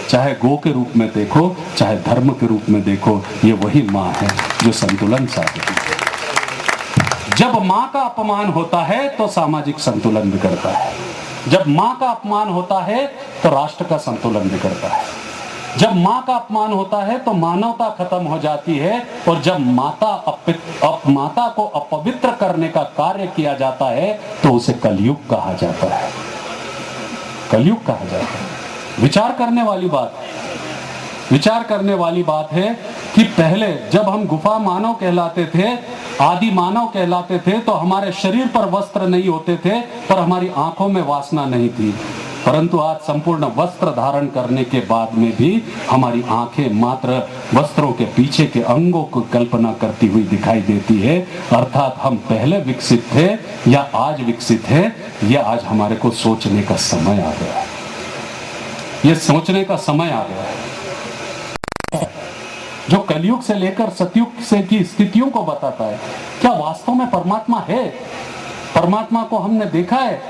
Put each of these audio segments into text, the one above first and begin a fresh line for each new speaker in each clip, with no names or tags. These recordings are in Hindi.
चाहे गो के रूप में देखो, चाहे धर्म के रूप में देखो, ये वही माँ है जो संतुलन साधती है। जब माँ का अपमान होता है तो सामाजिक संतुलन बिगड़ता है, जब माँ का अपमान होता है तो राष्ट्र का संतुलन बिगड़ता है, जब माँ का अपमान होता है तो मानवता खत्म हो जाती है, और जब माता को अपवित्र करने का कार्य किया जाता है तो उसे कलयुग कहा जाता है, कलयुग कहा जाता है। विचार करने वाली बात है कि पहले जब हम गुफा मानव कहलाते थे, आदि मानव कहलाते थे, तो हमारे शरीर पर वस्त्र नहीं होते थे, पर हमारी आंखों में वासना नहीं थी। परंतु आज संपूर्ण वस्त्र धारण करने के बाद में भी हमारी आंखें मात्र वस्त्रों के पीछे के अंगों को कल्पना करती हुई दिखाई देती है। अर्थात हम पहले विकसित थे या आज विकसित है, या आज हमारे को सोचने का समय आ गया है, ये सोचने का समय आ गया है। जो कलयुग से लेकर सतयुग से की स्थितियों को बताता है, क्या वास्तव में परमात्मा है? परमात्मा को हमने देखा है?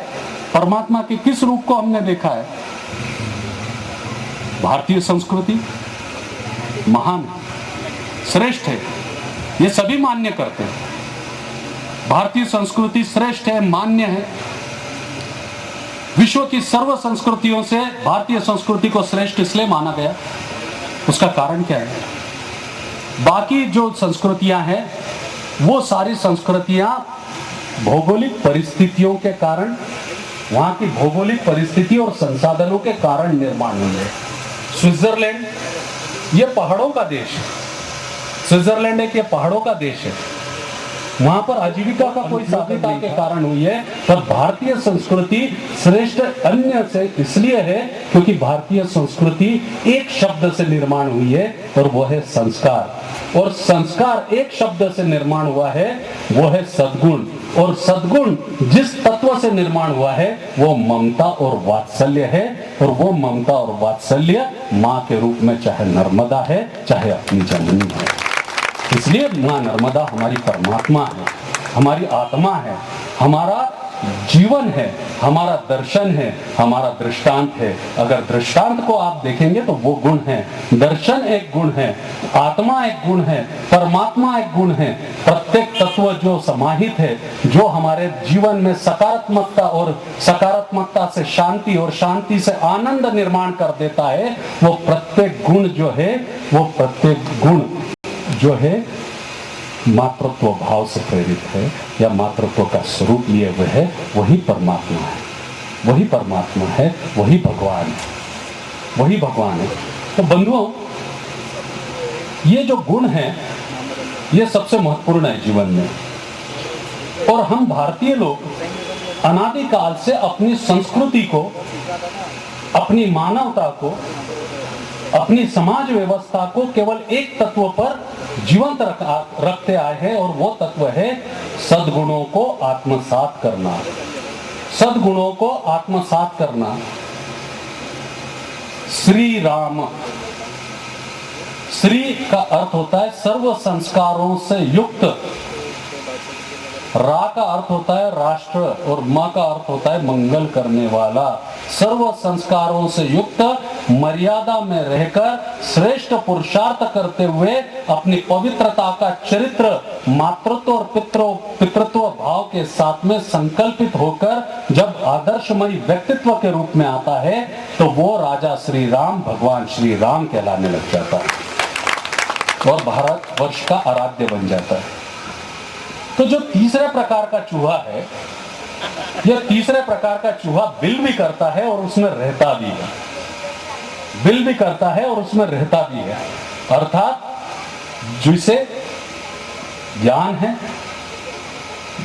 परमात्मा के किस रूप को हमने देखा है? भारतीय संस्कृति महान है, श्रेष्ठ है, ये सभी मान्य करते हैं। भारतीय संस्कृति श्रेष्ठ है, मान्य है। विश्व की सर्व संस्कृतियों से भारतीय संस्कृति को श्रेष्ठ इसलिए माना गया, उसका कारण क्या है? बाकी जो संस्कृतियां हैं वो सारी संस्कृतियां भौगोलिक परिस्थितियों के कारण, वहां की भौगोलिक परिस्थिति और संसाधनों के कारण निर्माण हुई है। स्विट्जरलैंड ये पहाड़ों का देश है, स्विट्जरलैंड एक ये पहाड़ों का देश है, वहां पर आजीविका का कोई साधनता के कारण हुई है। पर भारतीय संस्कृति श्रेष्ठ अन्य से इसलिए है क्योंकि भारतीय संस्कृति एक शब्द से निर्माण हुई है, और वो है संस्कार। और संस्कार एक शब्द से निर्माण हुआ है, वो है सद्गुण। और सद्गुण जिस तत्व से निर्माण हुआ है वो ममता और वात्सल्य है, और वो ममता और वात्सल्य माँ के रूप में चाहे नर्मदा है, चाहे अपनी जननी है। इसलिए माँ नर्मदा हमारी परमात्मा है, हमारी आत्मा है, हमारा जीवन है, हमारा दर्शन है, हमारा दृष्टांत है। अगर दृष्टांत को आप देखेंगे तो वो गुण है, दर्शन एक गुण है, आत्मा एक गुण है, परमात्मा एक गुण है। प्रत्येक तत्व जो समाहित है, जो हमारे जीवन में सकारात्मकता और सकारात्मकता से शांति और शांति से आनंद निर्माण कर देता है, वो प्रत्येक गुण जो है, वो प्रत्येक गुण जो है मातृत्व भाव से प्रेरित है, या मातृत्व का स्वरूप लिए हुए है, वही परमात्मा है, वही परमात्मा है, वही भगवान है, वही भगवान है। तो बंधुओं, ये जो गुण है ये सबसे महत्वपूर्ण है जीवन में। और हम भारतीय लोग अनादिकाल से अपनी संस्कृति को, अपनी मानवता को, अपनी समाज व्यवस्था को केवल एक तत्व पर जीवंत रखते आए हैं, और वो तत्व है सद्गुणों को आत्मसात करना। सद्गुणों को आत्मसात करना। श्री राम, श्री का अर्थ होता है सर्व संस्कारों से युक्त, रा का अर्थ होता है राष्ट्र, और माँ का अर्थ होता है मंगल करने वाला। सर्व संस्कारों से युक्त, मर्यादा में रहकर श्रेष्ठ पुरुषार्थ करते हुए अपनी पवित्रता का चरित्र मातृत्व और पितृत्व भाव के साथ में संकल्पित होकर जब आदर्शमयी व्यक्तित्व के रूप में आता है, तो वो राजा श्री राम, भगवान श्री राम कहलाने लग जाता है और भारतवर्ष का आराध्य बन जाता है। तो जो तीसरे प्रकार का चूहा है, यह तीसरे प्रकार का चूहा बिल भी करता है और उसमें रहता भी है, बिल भी करता है और उसमें रहता भी है। अर्थात जिसे ज्ञान है,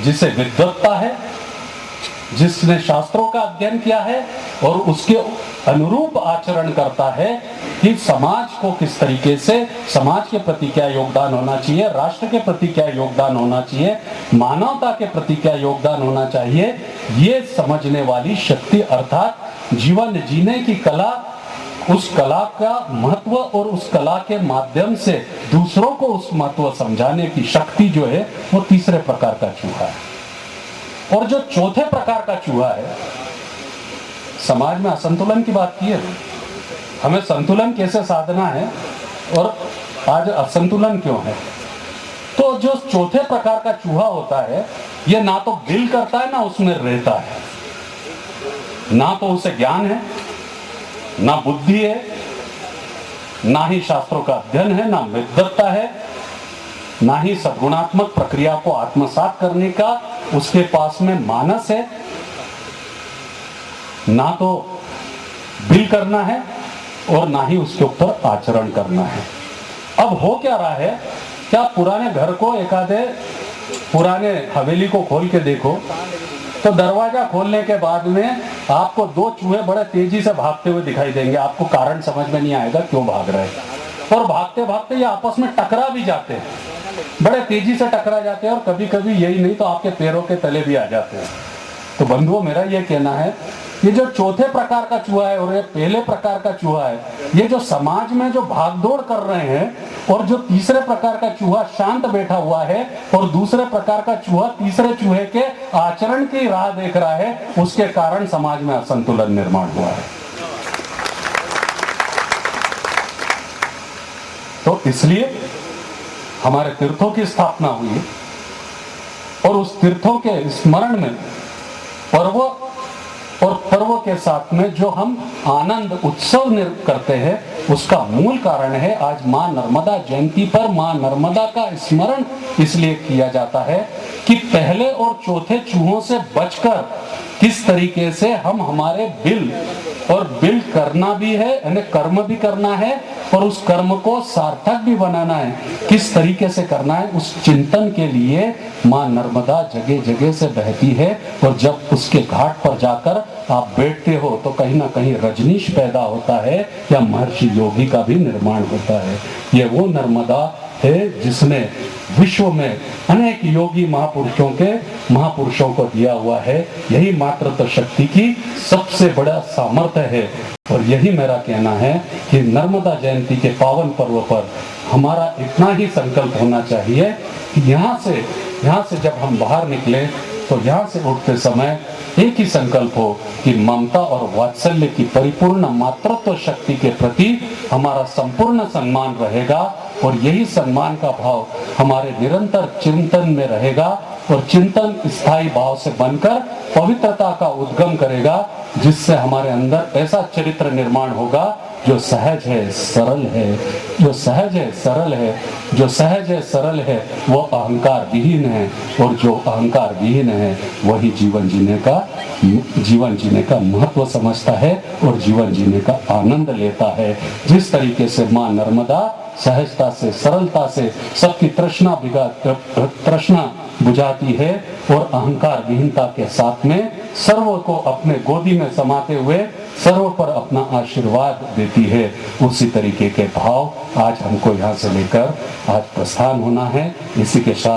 जिसे विद्वत्ता है, जिसने शास्त्रों का अध्ययन किया है और उसके अनुरूप आचरण करता है कि समाज को किस तरीके से, समाज के प्रति क्या योगदान होना चाहिए, राष्ट्र के प्रति क्या योगदान होना चाहिए, मानवता के प्रति क्या योगदान होना चाहिए, ये समझने वाली शक्ति अर्थात जीवन जीने की कला, उस कला का महत्व और उस कला के माध्यम से दूसरों को उस महत्व समझाने की शक्ति जो है, वो तीसरे प्रकार का चूहा है। और जो चौथे प्रकार का चूहा है, समाज में असंतुलन की बात की है, हमें संतुलन कैसे साधना है और आज असंतुलन क्यों है। तो जो चौथे प्रकार का चूहा होता है, ये ना तो बिल करता है ना उसमें रहता है, ना तो उसे ज्ञान है, ना बुद्धि है, ना ही शास्त्रों का अध्ययन है, ना विद्वत्ता है, ना ही सद्गुणात्मक प्रक्रिया को आत्मसात करने का उसके पास में मानस है, ना तो बिल करना है और ना ही उसके ऊपर आचरण करना है। अब हो क्या रहा है, क्या पुराने घर को, एकाधे पुराने हवेली को खोल के देखो तो दरवाजा खोलने के बाद में आपको दो चूहे बड़े तेजी से भागते हुए दिखाई देंगे। आपको कारण समझ में नहीं आएगा क्यों भाग रहे हैं, और भागते भागते ये आपस में टकरा भी जाते हैं, बड़े तेजी से टकरा जाते हैं, और कभी कभी यही नहीं तो आपके पैरों के तले भी आ जाते हैं। तो बंधुओं, मेरा ये कहना है, ये जो चौथे प्रकार का चूहा है और ये पहले प्रकार का चूहा है, ये जो समाज में जो भागदौड़ कर रहे हैं, और जो तीसरे प्रकार का चूहा शांत बैठा हुआ है और दूसरे प्रकार का चूहा तीसरे चूहे के आचरण की राह देख रहा है, उसके कारण समाज में असंतुलन निर्माण हुआ है। तो इसलिए हमारे तीर्थों की स्थापना हुई और उस तीर्थों के स्मरण में पर्व के साथ में जो हम आनंद उत्सव करते हैं, उसका मूल कारण है आज मां नर्मदा जयंती पर मां नर्मदा का स्मरण इसलिए किया जाता है कि पहले और चौथे चूहों से बचकर किस तरीके से हम हमारे बिल करना भी है, यानी कर्म भी करना है, और उस कर्म को सार्थक भी बनाना है, किस तरीके से करना है, उस चिंतन के लिए मां नर्मदा जगह जगह से बहती है। और जब उसके घाट पर जाकर आप बैठते हो तो कहीं ना कहीं रजनीश पैदा होता है या महर्षि योगी का भी निर्माण होता है। ये वो नर्मदा है जिसने विश्व में अनेक योगी महापुरुषों को दिया हुआ है। यही मातृत्व शक्ति की सबसे बड़ा सामर्थ्य है। और यही मेरा कहना है कि नर्मदा जयंती के पावन पर्व पर हमारा इतना ही संकल्प होना चाहिए कि यहाँ से जब हम बाहर निकले तो यहाँ से उठते समय एक ही संकल्प हो कि ममता और वात्सल्य की परिपूर्ण मातृत्व शक्ति के प्रति हमारा संपूर्ण सम्मान रहेगा, और यही सम्मान का भाव हमारे निरंतर चिंतन में रहेगा, और चिंतन स्थायी भाव से बनकर पवित्रता का उद्गम करेगा, जिससे हमारे अंदर ऐसा चरित्र निर्माण होगा जो सहज है, सरल है, जो सहज है, सरल है, जो सहज है, सरल है, वो अहंकार विहीन है, और जो अहंकार विहीन है वही जीवन जीने का महत्व समझता है और जीवन जीने का आनंद लेता है। जिस तरीके से मां नर्मदा सहजता से, सरलता से सबकी तृष्णा बुझाती है और अहंकार विहीनता के साथ में सर्व को अपने गोदी में समाते हुए सर्व पर अपना आशीर्वाद देती है, उसी तरीके के भाव आज हमको यहाँ से लेकर आज प्रस्थान होना है। इसी के साथ